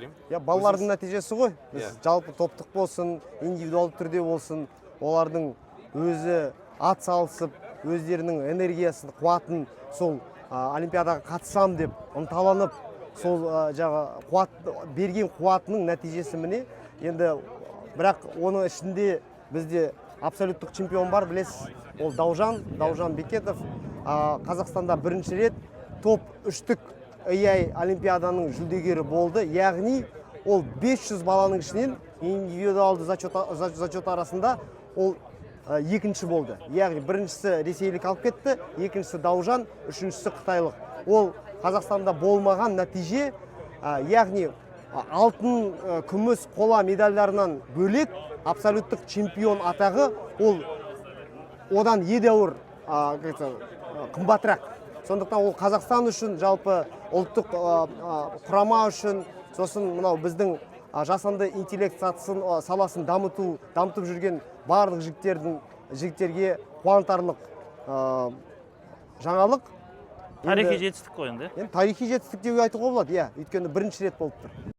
ойлаймын. Балалардың нәтижесі ғой. Жалпы топтық болсын, индивидуалды түрде болсын, олардың өзі ат салысып, өздерінің энергиясын, қуатын сол олимпиадаға қатысам деп ынталанып, сол берген қуатының нәтижесі міне. Енді бірақ оның ішінде бізде абсолюттік чемпион бар, білесіз, ол Даужан Бекетов. Қазақстанда бірінші рет топ 3-тік олимпиаданың жүлдегері болды. Яғни ол 500 баланың ішінен индивидуалды зачет арасында ол екінші болды. Яғни біріншісі ресейлік алып кетті, екіншісі Даужан, үшіншісі қытайлық. Ол Қазақстанда болмаған нәтиже, яғни алтын, күміс, қола медальдарынан бөлек абсолюттік чемпион атағы ол одан едәуір қымбатырақ. Сондықтан ол Қазақстан үшін, жалпы ұлттық құрама үшін, сосын мынау біздің жасанды интеллект саласын дамытып жүрген барлық жігіттерге қуантарлық жаңалық. Тарихи жетістік қой енді. Тарихи жетістік деуге айтуға болады, өйткені бірінші рет болып тұр.